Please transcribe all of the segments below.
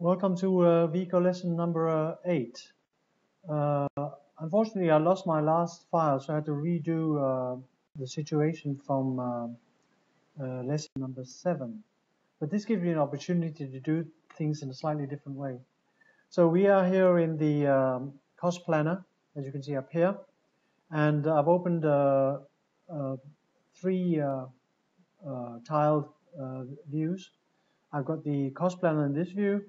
Welcome to VICO lesson number 8. Unfortunately, I lost my last file, so I had to redo the situation from lesson number 7. But this gives me an opportunity to do things in a slightly different way. So we are here in the cost planner, as you can see up here, and I've opened 3 tiled views. I've got the cost planner in this view.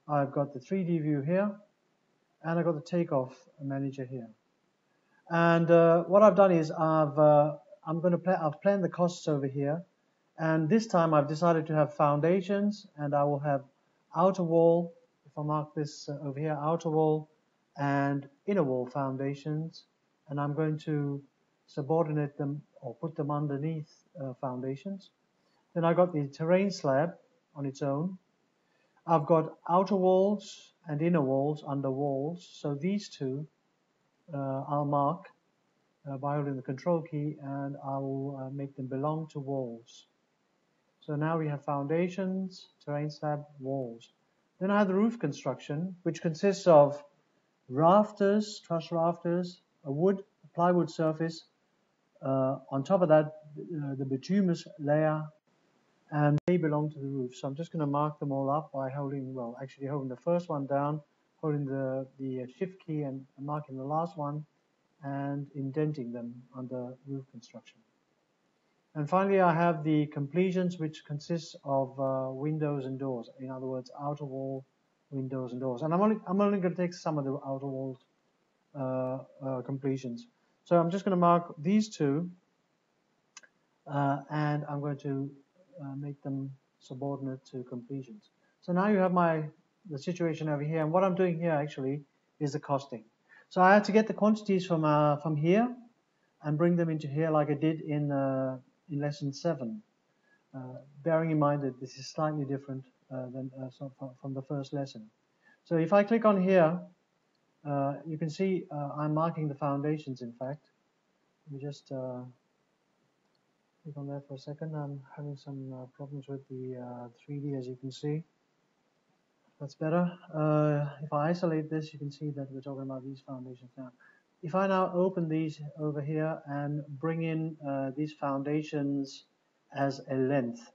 I've got the 3D view here, and I've got the takeoff manager here. And what I've done is I've planned the costs over here, and this time I've decided to have foundations, and I will have outer wall. If I mark this over here, outer wall and inner wall foundations, and I'm going to subordinate them or put them underneath foundations. Then I've got the terrain slab on its own. I've got outer walls and inner walls under walls, so these two I'll mark by holding the control key, and I'll make them belong to walls. So now we have foundations, terrain slab, walls. Then I have the roof construction, which consists of rafters, truss rafters, a plywood surface, on top of that the bituminous layer, and they belong to the roof. So I'm just going to mark them all up by holding the first one down, holding the shift key and marking the last one, and indenting them under roof construction. And finally, I have the completions, which consists of windows and doors. In other words, outer wall, windows and doors. And I'm only going to take some of the outer walls completions. So I'm just going to mark these two, and I'm going to make them subordinate to completions. So now you have the situation over here, and what I'm doing here actually is the costing. So I had to get the quantities from here and bring them into here, like I did in lesson 7. Bearing in mind that this is slightly different from the first lesson. So if I click on here, you can see I'm marking the foundations. In fact, let me just click on that for a second. I'm having some problems with the 3D, as you can see. That's better. If I isolate this, you can see that we're talking about these foundations now. If I now open these over here and bring in these foundations as a length,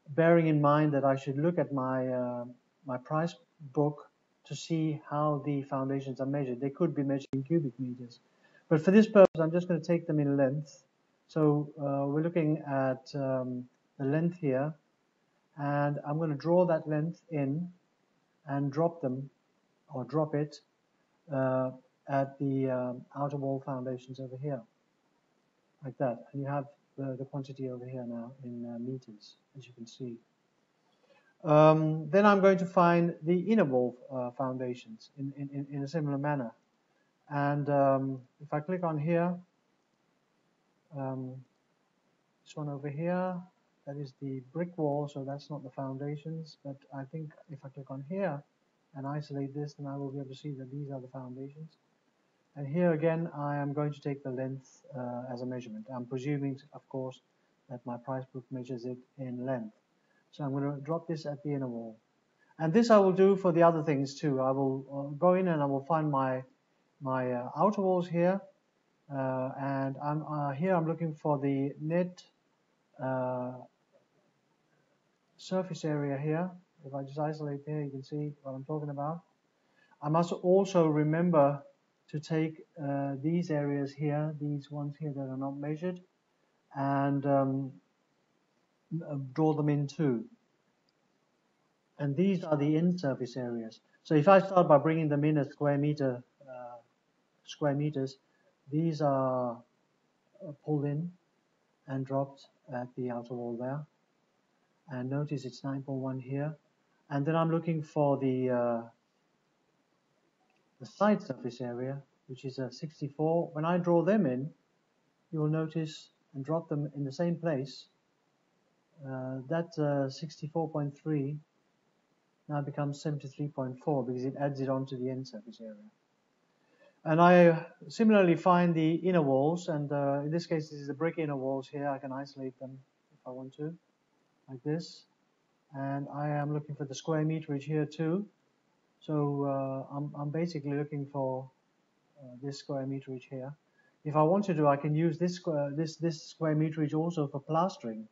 bearing in mind that I should look at my my price book to see how the foundations are measured. They could be measured in cubic meters, but for this purpose, I'm just going to take them in length. So we're looking at the length here, and I'm going to draw that length in and drop it at the outer wall foundations over here, like that. And you have the quantity over here now in meters, as you can see. Then I'm going to find the inner wall foundations in a similar manner. And if I click on here, this one over here, that is the brick wall, so that's not the foundations. But I think if I click on here and isolate this, then I will be able to see that these are the foundations. And here again, I am going to take the length as a measurement. I'm presuming, of course, that my price book measures it in length. So I'm going to drop this at the inner wall. And this I will do for the other things too. I will go in and I will find my outer walls here. And I'm looking for the net surface area here. If I just isolate here, you can see what I'm talking about. I must also remember to take these areas here, these ones here that are not measured, and draw them in too. And these are the in-surface areas. So if I start by bringing them in as square meters, these are pulled in and dropped at the outer wall there. And notice it's 9.1 here. And then I'm looking for the side surface area, which is 64. When I draw them in, you will notice and drop them in the same place. That 64.3 now becomes 73.4 because it adds it onto the end surface area. And I similarly find the inner walls, and in this case this is the brick inner walls here. I can isolate them if I want to, like this. and I am looking for the square meterage here too. So I'm basically looking for this square meterage here. If I want to, I can use this square meterage also for plastering.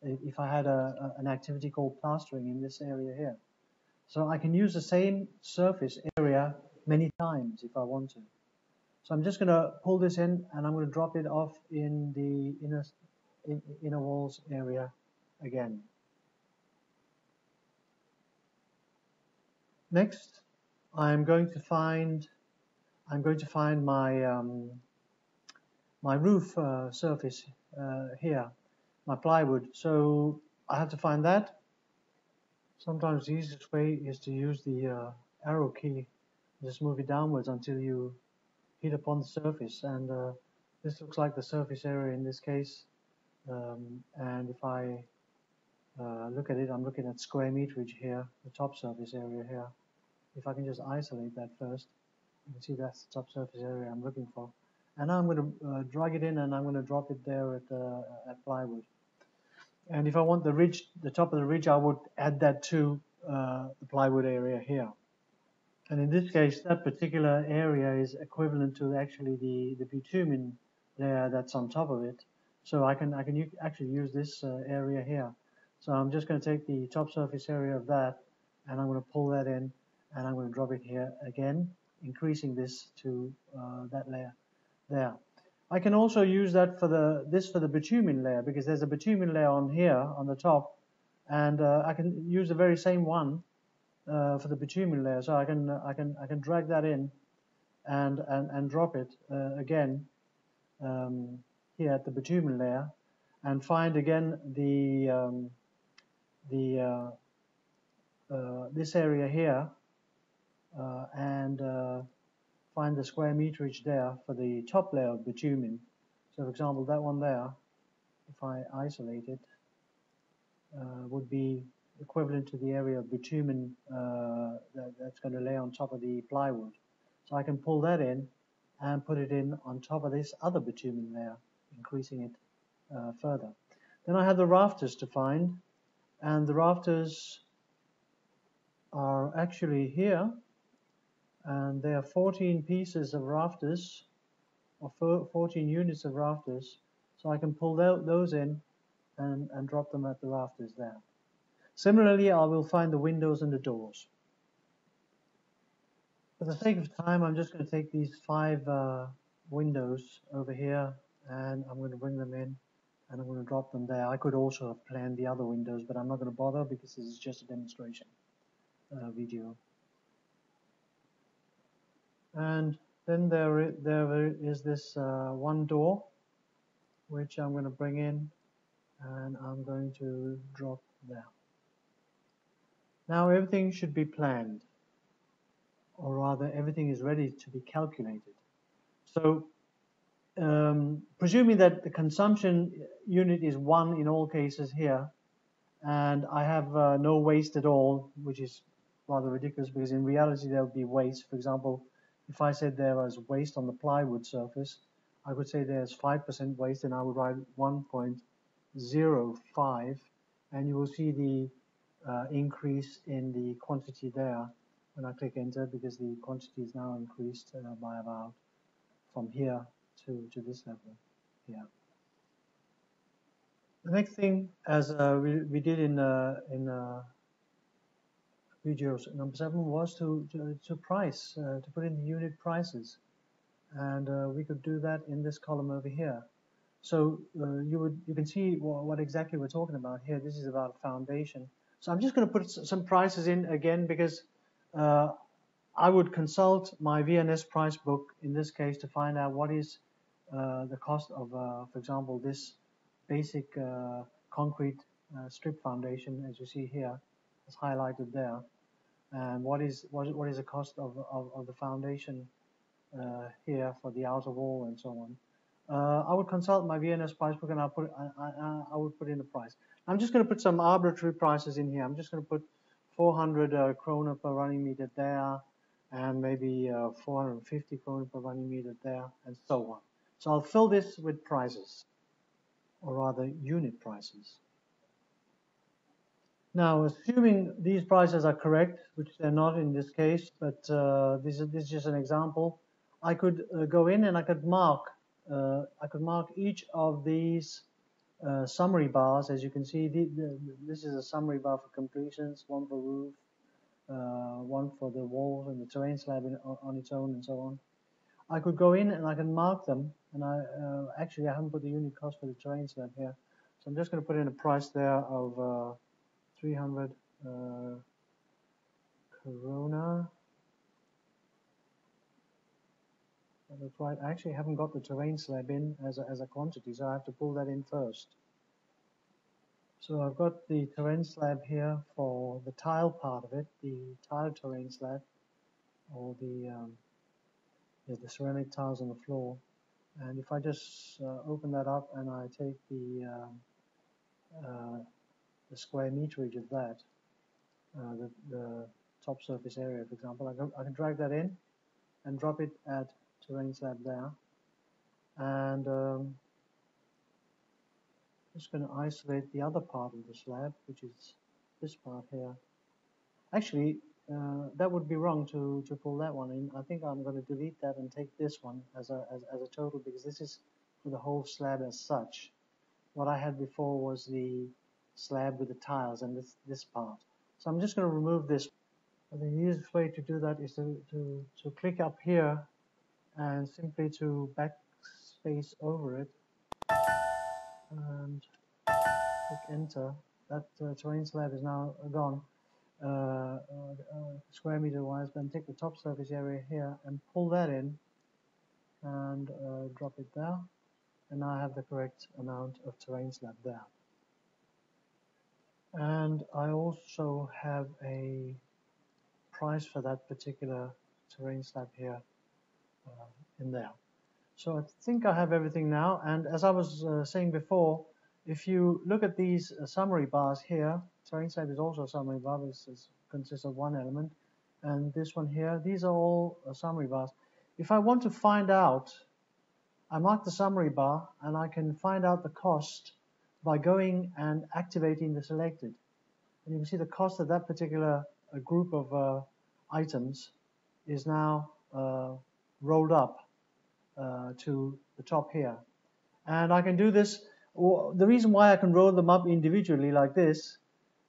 If I had an activity called plastering in this area here, so I can use the same surface area many times if I want to. So I'm just going to pull this in, and I'm going to drop it off in the inner walls area again. Next, I'm going to find my my roof surface here, my plywood. So I have to find that. Sometimes the easiest way is to use the arrow key. Just move it downwards until you hit upon the surface, and this looks like the surface area in this case. And if I look at it, I'm looking at square meterage here, the top surface area here. If I can just isolate that first, you can see that's the top surface area I'm looking for. And now I'm going to drag it in, and I'm going to drop it there at plywood. And if I want the ridge, the top of the ridge, I would add that to the plywood area here. And in this case, that particular area is equivalent to actually the bitumen layer that's on top of it. So I can actually use this area here. So I'm just going to take the top surface area of that, and I'm going to pull that in, and I'm going to drop it here again, increasing this to that layer there. I can also use that for the bitumen layer, because there's a bitumen layer on here on the top, and I can use the very same one for the bitumen layer. So I can drag that in and drop it again here at the bitumen layer, and find again this area here, and find the square meterage there for the top layer of bitumen. So for example, that one there, if I isolate it, would be equivalent to the area of bitumen that's going to lay on top of the plywood. So I can pull that in and put it in on top of this other bitumen layer, increasing it further. Then I have the rafters to find, and the rafters are actually here, and there are 14 pieces of rafters, or 14 units of rafters. So I can pull those in and drop them at the rafters there. Similarly, I will find the windows and the doors. For the sake of time, I'm just going to take these 5 windows over here, and I'm going to bring them in, and I'm going to drop them there. I could also have planned the other windows, but I'm not going to bother because this is just a demonstration video. And then there is this one door, which I'm going to bring in, and I'm going to drop there. Now everything should be planned, or rather everything is ready to be calculated. So presuming that the consumption unit is 1 in all cases here, and I have no waste at all, which is rather ridiculous because in reality there would be waste. For example, if I said there was waste on the plywood surface, I could say there's 5% waste, and I would write 1.05, and you will see the increase in the quantity there when I click enter, because the quantity is now increased by about from here to this level here. The next thing, as we did in video number 7, was to price, to put in the unit prices, and we could do that in this column over here. So you can see what exactly we're talking about here. This is about foundation. So I'm just going to put some prices in again, because I would consult my VNS price book in this case to find out what is the cost of, for example, this basic concrete strip foundation, as you see here, it's highlighted there, and what is the cost of the foundation here for the outer wall and so on. I would consult my VNS price book, and I would put in a price. I'm just going to put some arbitrary prices in here. I'm just going to put 400 kroner per running meter there, and maybe 450 kroner per running meter there, and so on. So I'll fill this with prices, or rather unit prices. Now, assuming these prices are correct, which they're not in this case, but this is just an example, I could go in and I could mark each of these summary bars. As you can see, this is a summary bar for completions, one for roof, one for the walls and the terrain slab on its own, and so on. I could go in and I can mark them, and actually I haven't put the unit cost for the terrain slab here, so I'm just going to put in a price there of 300 Corona. That's right. I actually haven't got the terrain slab in as a quantity, so I have to pull that in first. So I've got the terrain slab here for the tile part of it, the tile terrain slab, or the ceramic tiles on the floor. And if I just open that up and I take the square meterage of that, the top surface area, for example, I can drag that in and drop it at terrain slab there. And just going to isolate the other part of the slab, which is this part here. Actually, that would be wrong to pull that one in. I think I'm going to delete that and take this one as a total, because this is for the whole slab as such. What I had before was the slab with the tiles and this part. So I'm just going to remove this. The easiest way to do that is to click up here and simply to backspace over it and click enter. That terrain slab is now gone. Square meter wise, then take the top surface area here and pull that in and drop it there, and now I have the correct amount of terrain slab there. And I also have a price for that particular terrain slab here in there. So I think I have everything now, and as I was saying before, if you look at these summary bars here, terrain slab is also a summary bar, this consists of one element, and this one here, these are all summary bars. If I want to find out, I mark the summary bar and I can find out the cost by going and activating the selected. And you can see the cost of that particular group of items is now rolled up to the top here. And I can do this, or the reason why I can roll them up individually like this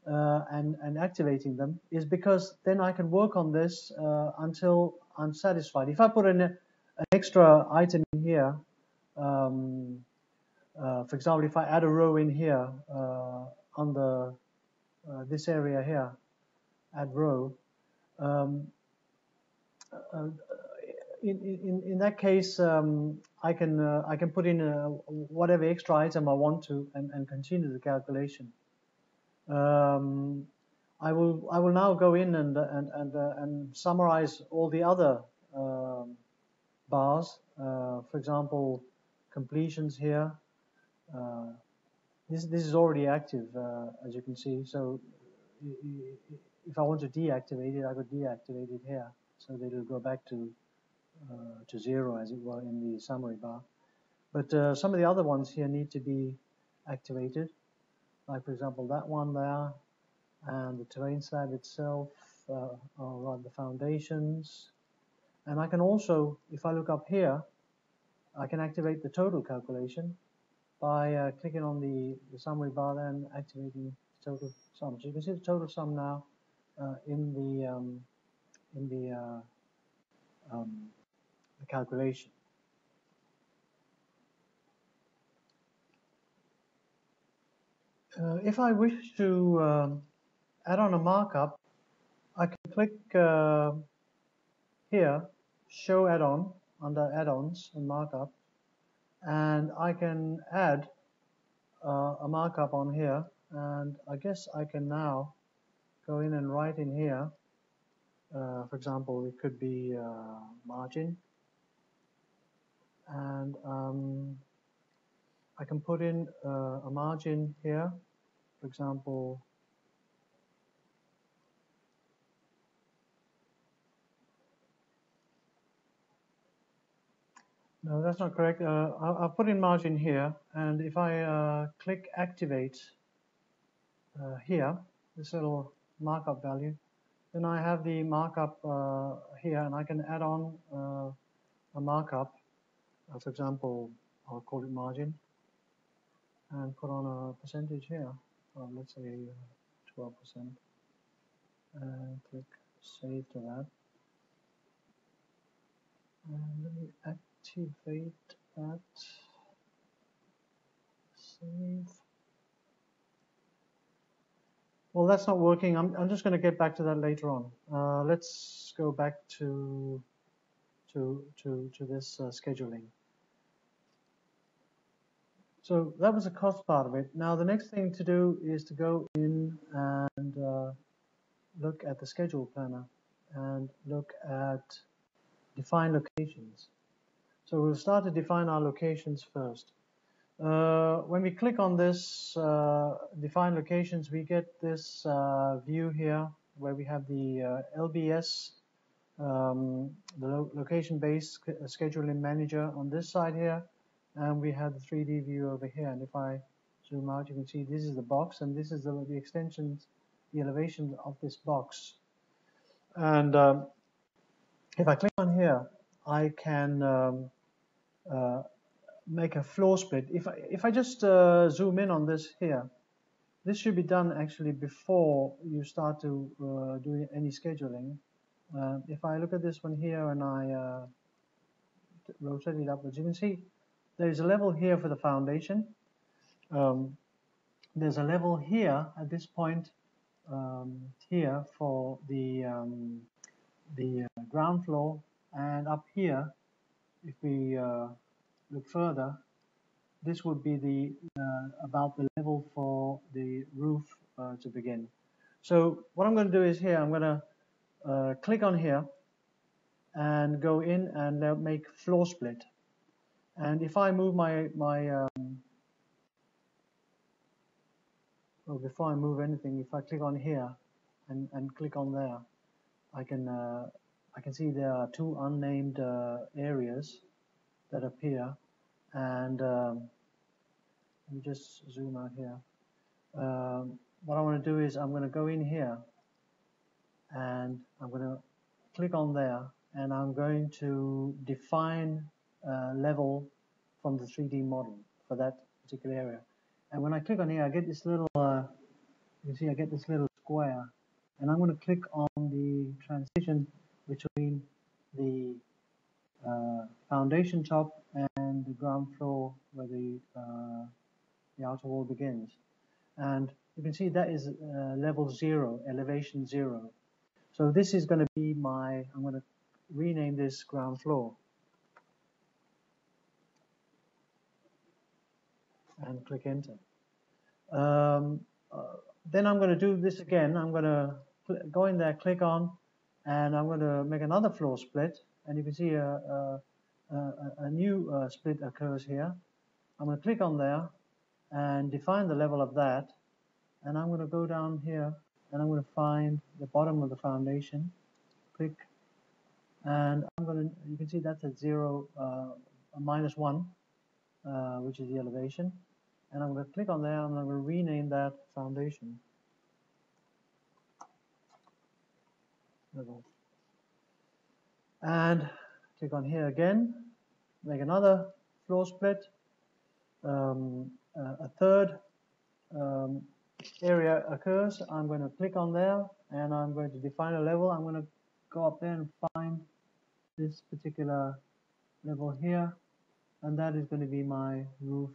and activating them is because then I can work on this until I'm satisfied. If I put an extra item in here, for example, if I add a row in here on the this area here, add row, in that case, I can put in whatever extra item I want to and continue the calculation. I will now go in and summarize all the other bars. For example, completions here. This is already active, as you can see. So if I want to deactivate it, I could deactivate it here, so that it'll go back to 0, as it were, in the summary bar. But some of the other ones here need to be activated, like for example that one there, and the terrain slab itself, or the foundations. And I can also, if I look up here, I can activate the total calculation by clicking on the summary bar there and activating the total sum. So you can see the total sum now in the calculation. If I wish to add on a markup, I can click here, show add-on, under add-ons and markup, and I can add a markup on here, and I guess I can now go in and write in here, for example, it could be margin, and I can put in a margin here, for example, no, that's not correct. I'll put in margin here, and if I click activate here, this little markup value. Then I have the markup here, and I can add on a markup. For example, I'll call it margin, and put on a percentage here. Let's say 12%, and click save to that. And let me activate that. Save. Well, that's not working. I'm just going to get back to that later on. Let's go back to this scheduling. So that was the cost part of it. Now the next thing to do is to go in and look at the schedule planner and look at define locations. So we'll start to define our locations first. When we click on this define locations, we get this view here where we have the LBS, the location-based scheduling manager on this side here, and we have the 3D view over here. And if I zoom out, you can see this is the box, and this is the extensions, the elevation of this box. And if I click on here, I can make a floor split. If I just zoom in on this here, this should be done actually before you start to do any scheduling. If I look at this one here and I rotate it upwards, you can see there's a level here for the foundation. There's a level here at this point here for the ground floor, and up here, if we look further, this would be the about the level for the roof to begin. So what I'm going to do is here, I'm going to click on here and go in and make floor split. And if I move well, before I move anything, if I click on here and click on there, I can see there are two unnamed areas that appear. And let me just zoom out here. What I want to do is I'm going to go in here and I'm going to click on there, and I'm going to define level from the 3D model for that particular area. And when I click on here, I get this little, you can see I get this little square, and I'm going to click on the transition between the foundation top and the ground floor where the outer wall begins. And you can see that is level 0, elevation 0. So this is going to be my, I'm going to rename this ground floor. And click enter. Then I'm going to do this again. I'm going to go in there, click on, and I'm going to make another floor split. And you can see a new split occurs here. I'm going to click on there and define the level of that. And I'm going to go down here and I'm going to find the bottom of the foundation. Click, and I'm going to, you can see that's at 0, -1, which is the elevation. And I'm going to click on there and I'm going to rename that foundation level. And click on here again, make another floor split. A third area occurs. I'm going to click on there and I'm going to define a level. I'm going to go up there and find this particular level here, and that is going to be my roof,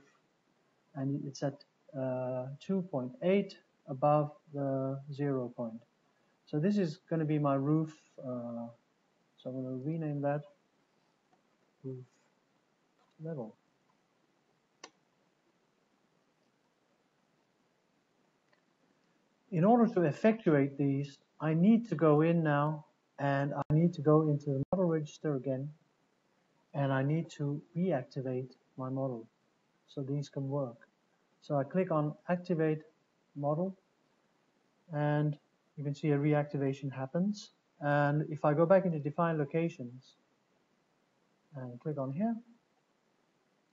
and it's at 2.8 above the 0 point. So this is going to be my roof. So I'm going to rename that roof level. In order to effectuate these, I need to go in now and I need to go into the model register again, and I need to reactivate my model so these can work. So I click on activate model, and you can see a reactivation happens. And if I go back into define locations and click on here,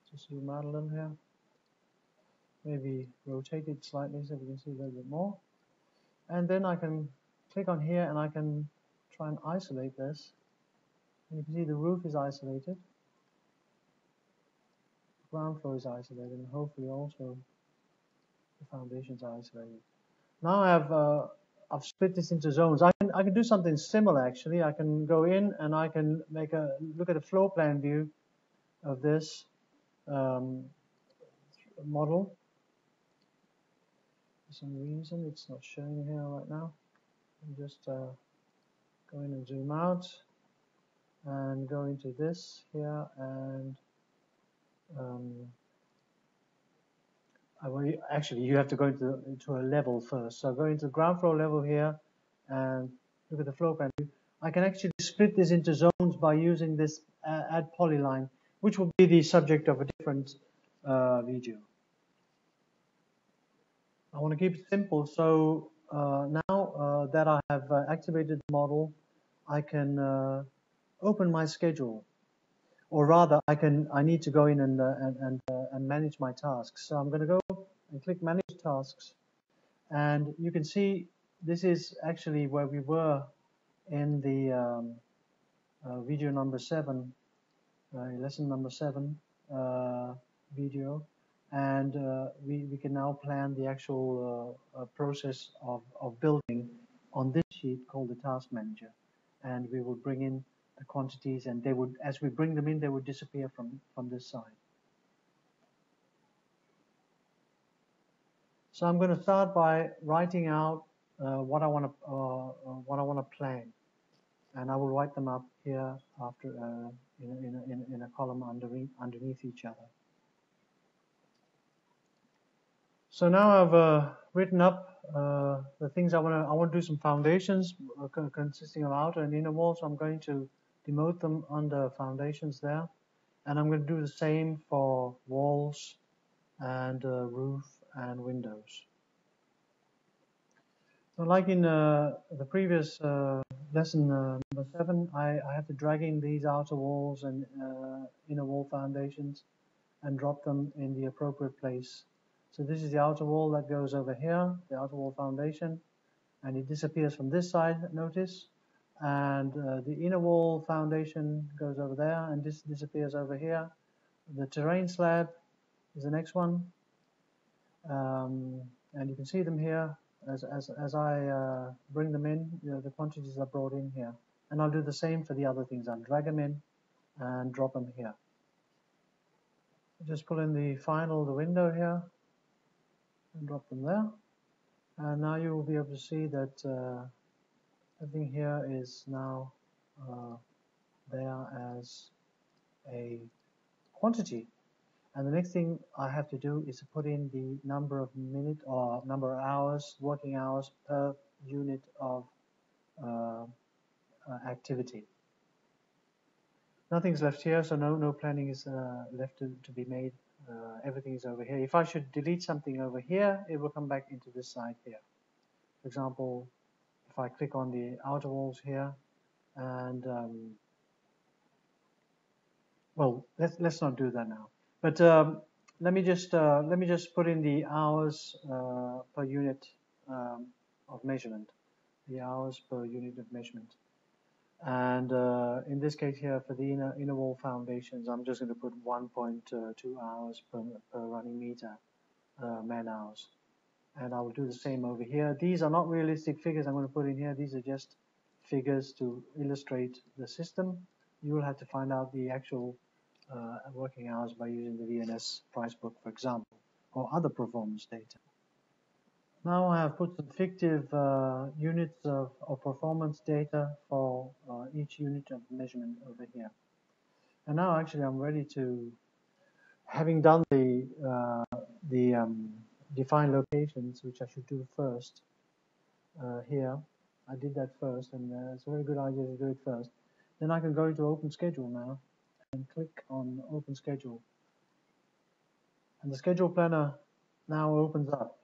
just zoom out a little here, maybe rotate it slightly so we can see a little bit more. And then I can click on here and I can try and isolate this. And you can see the roof is isolated, the ground floor is isolated, and hopefully also the foundations are isolated. Now I've split this into zones. I can do something similar actually. I can go in and I can make a look at a floor plan view of this model. For some reason it's not showing here right now. I'm just go in and zoom out and go into this here, and actually you have to go into a level first. So go into the ground floor level here and look at the floor plan view. I can actually split this into zones by using this add polyline, which will be the subject of a different video. I want to keep it simple, so now that I have activated the model, I can open my schedule, or rather, I need to go in and manage my tasks. So I'm going to go and click Manage Tasks, and you can see this is actually where we were in the video number 7, lesson number 7 video, and we can now plan the actual process of building on this sheet called the Task Manager, and we will bring in the quantities, and they would, as we bring them in, they would disappear from this side. So I'm going to start by writing out what I want to plan, and I will write them up here after in a column underneath each other. So now I've written up the things I want to do some foundations consisting of outer and inner walls. So I'm going to demote them under foundations there, and I'm going to do the same for walls and roof and windows. So like in the previous lesson number 7, I have to drag in these outer walls and inner wall foundations and drop them in the appropriate place. So this is the outer wall that goes over here, the outer wall foundation, and it disappears from this side, notice. And the inner wall foundation goes over there, and this disappears over here. The terrain slab is the next one, and you can see them here as I bring them in. The quantities are brought in here, and I'll do the same for the other things. I'll drag them in and drop them here. Just pull in the window here and drop them there, and now you will be able to see that everything here is now there as a quantity. And the next thing I have to do is to put in the number of minutes or number of hours, working hours per unit of activity. Nothing's left here, so no planning is left to be made. Everything is over here. If I should delete something over here, it will come back into this side here. For example, if I click on the outer walls here, and well, let's not do that now. But let me just put in the hours per unit of measurement. The hours per unit of measurement. And in this case here, for the inner wall foundations, I'm just going to put 1.2 hours per running meter, man hours. And I will do the same over here. These are not realistic figures I'm going to put in here. These are just figures to illustrate the system. You will have to find out the actual working hours by using the VNS price book, for example, or other performance data. Now I have put some fictive units of performance data for each unit of measurement over here. And now actually I'm ready to, having done the define locations, which I should do first here. I did that first, and it's a very good idea to do it first. Then I can go into Open Schedule now and click on Open Schedule. And the schedule planner now opens up.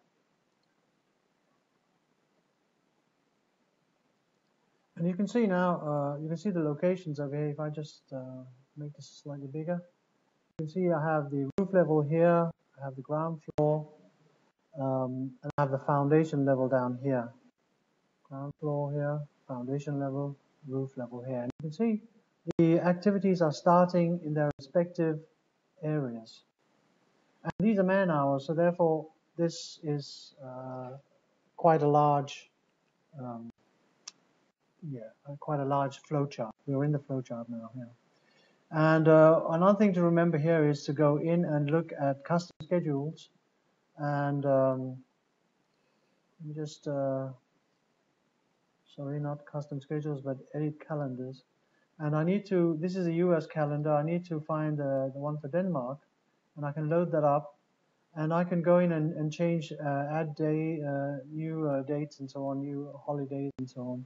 And you can see now, you can see the locations over here. If I just make this slightly bigger, you can see I have the roof level here, I have the ground floor, and I have the foundation level down here. ground floor here, foundation level, roof level here. And you can see the activities are starting in their respective areas. And these are man hours, so therefore this is quite a large, quite a large flowchart. We're in the flowchart now here. And another thing to remember here is to go in and look at custom schedules and just sorry, not custom schedules, but edit calendars. And I need to, this is a US calendar, I need to find the one for Denmark, and I can load that up, and I can go in and change, add day, new dates and so on, new holidays and so on,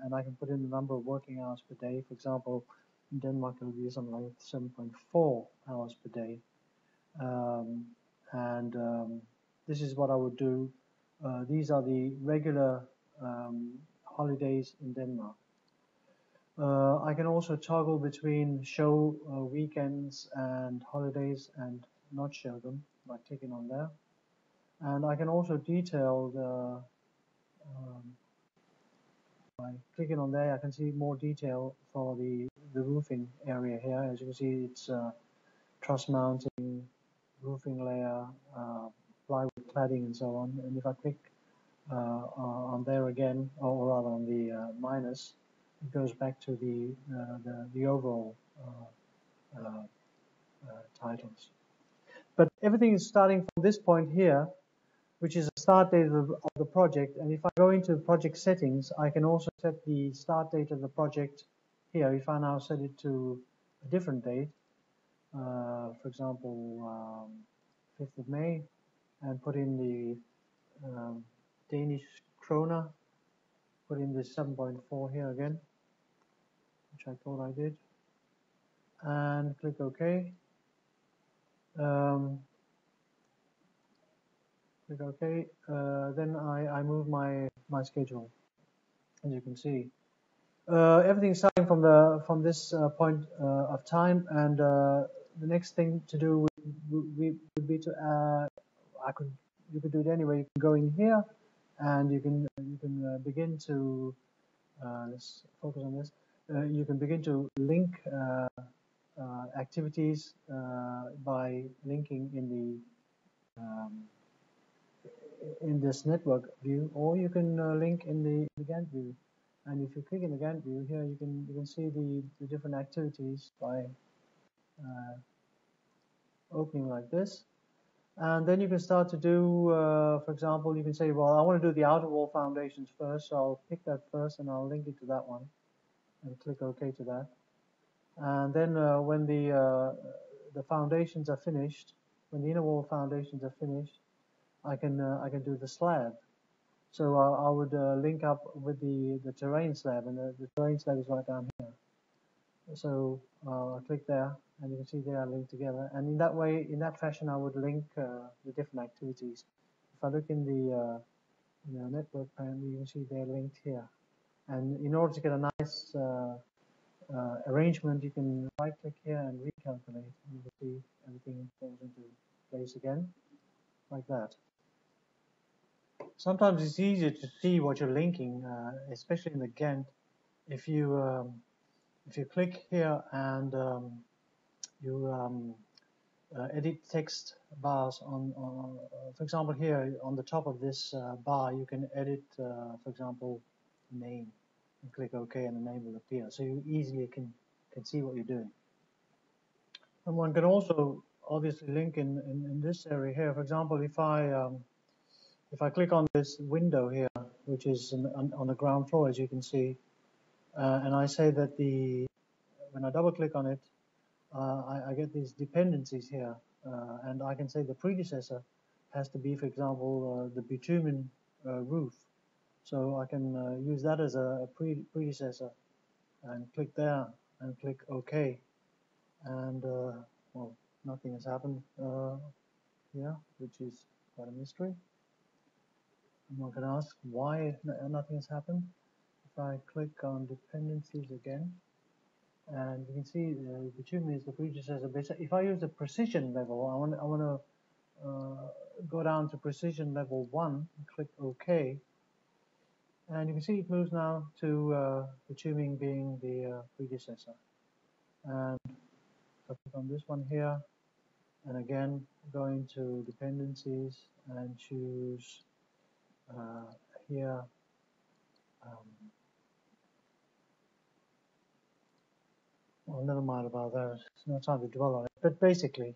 and I can put in the number of working hours per day. For example, in Denmark it will be something like 7.4 hours per day, this is what I would do. These are the regular holidays in Denmark. I can also toggle between show weekends and holidays and not show them by clicking on there. And I can also detail by clicking on there, I can see more detail for the roofing area here. As you can see, it's truss mounting, roofing layer, plywood cladding, and so on. And if I click on there again, or rather on the minus, it goes back to the overall titles. But everything is starting from this point here, which is the start date of the project. And if I go into project settings, I can also set the start date of the project here. If I now set it to a different date, for example, 5th of May, and put in the Danish krona, put in the 7.4 here again, which I thought I did, and click OK. Click OK. Then I move my schedule, as you can see. Everything's starting from this point of time, and the next thing to do would be to you could do it anyway. You can go in here, and you can begin to let's focus on this. You can begin to link activities by linking in this network view, or you can link in the Gantt view. And if you click in the Gantt view here, you can see the different activities by opening like this. And then you can start to do, for example, you can say, well, I want to do the outer wall foundations first, so I'll pick that first and I'll link it to that one, and click OK to that. And then when the foundations are finished, when the inner wall foundations are finished, I can do the slab. So I would link up with the terrain slab, and the terrain slab is right down here. So I'll click there, and you can see they are linked together. And in that way, in that fashion, I would link the different activities. If I look in the network panel, you can see they're linked here. And in order to get a nice arrangement, you can right-click here and recalculate. And you can see everything falls into place again, like that. Sometimes it's easier to see what you're linking, especially in the Gantt. If you click here and you edit text bars on for example, here on the top of this bar, you can edit, for example, name, and click OK, and the name will appear. So you easily can see what you're doing. And one can also obviously link in this area here. For example, if I click on this window here, which is on the ground floor, as you can see, and I say that when I double click on it, I get these dependencies here, and I can say the predecessor has to be, for example, the bitumen roof. So I can use that as a predecessor, and click there and click OK, and well, nothing has happened here, which is quite a mystery. I'm not going to ask why nothing has happened. If I click on dependencies again, and you can see the bitumen is the predecessor. If I use the precision level, I want to go down to precision level 1 and click OK. And you can see it moves now to the tubing being the predecessor. And if I click on this one here, and again go into dependencies and choose here well, never mind about that. It's no time to dwell on it. But basically,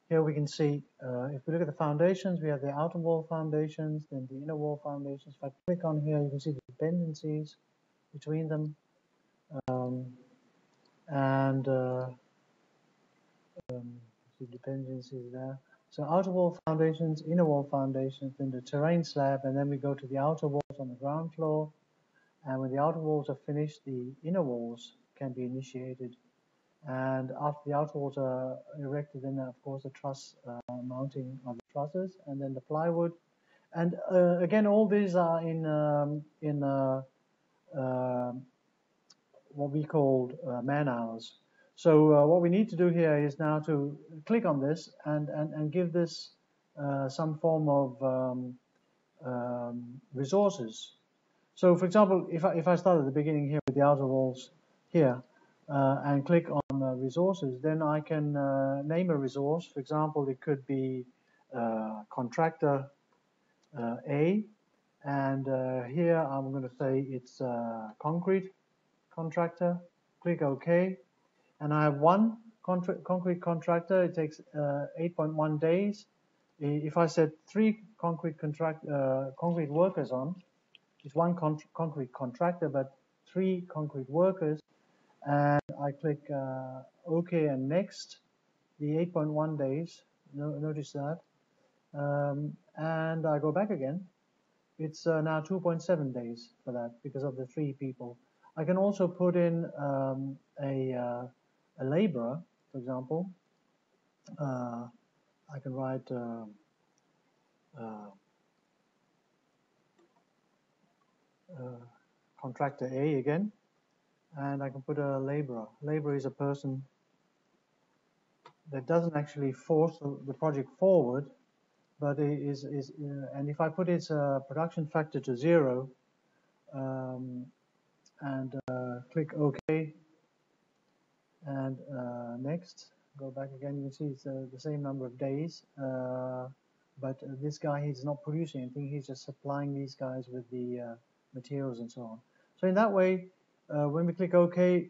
here we can see, if we look at the foundations, we have the outer wall foundations, then the inner wall foundations. If I click on here, you can see the dependencies between them. See dependencies there. So outer wall foundations, inner wall foundations, then the terrain slab, and then we go to the outer walls on the ground floor. And when the outer walls are finished, the inner walls can be initiated. And after the outer walls are erected, then of course the truss mounting of the trusses, and then the plywood. And again, all these are in what we call man hours. So what we need to do here is now to click on this and give this some form of resources. So for example, if I start at the beginning here with the outer walls here and click on resources, then I can name a resource. For example, it could be contractor A, and here I'm going to say it's concrete contractor. Click OK, and I have one concrete contractor. It takes 8.1 days. If I set 3 concrete workers on, it's one concrete contractor, but 3 concrete workers, and I click OK and next. The 8.1 days, notice that, and I go back again. It's now 2.7 days for that because of the 3 people. I can also put in a laborer, for example. I can write contractor A again, and I can put a laborer. Laborer is a person that doesn't actually force the project forward, but it is and if I put its production factor to 0 and click OK and next, go back again, you can see it's the same number of days, but this guy, he's not producing anything, he's just supplying these guys with the materials and so on. So in that way, when we click OK,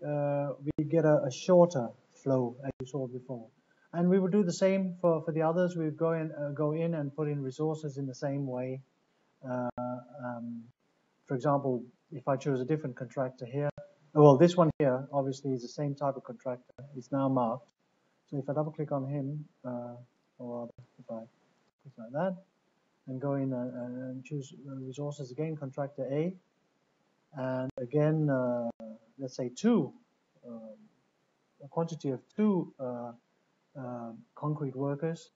we get a shorter flow as you saw before. And we would do the same for the others. We would go in and put in resources in the same way. For example, if I choose a different contractor here, well, this one here obviously is the same type of contractor. It's now marked. So if I double click on him, or if I click like that, and go in and choose resources again, contractor A, and again, let's say 2, a quantity of 2 concrete workers,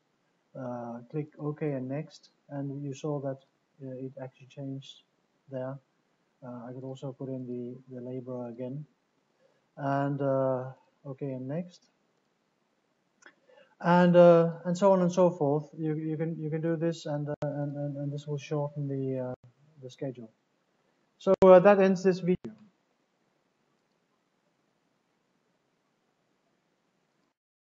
click OK and next, and you saw that it actually changed there. I could also put in the laborer again, and OK and next, and so on and so forth. You can do this, and this will shorten the schedule. So that ends this video.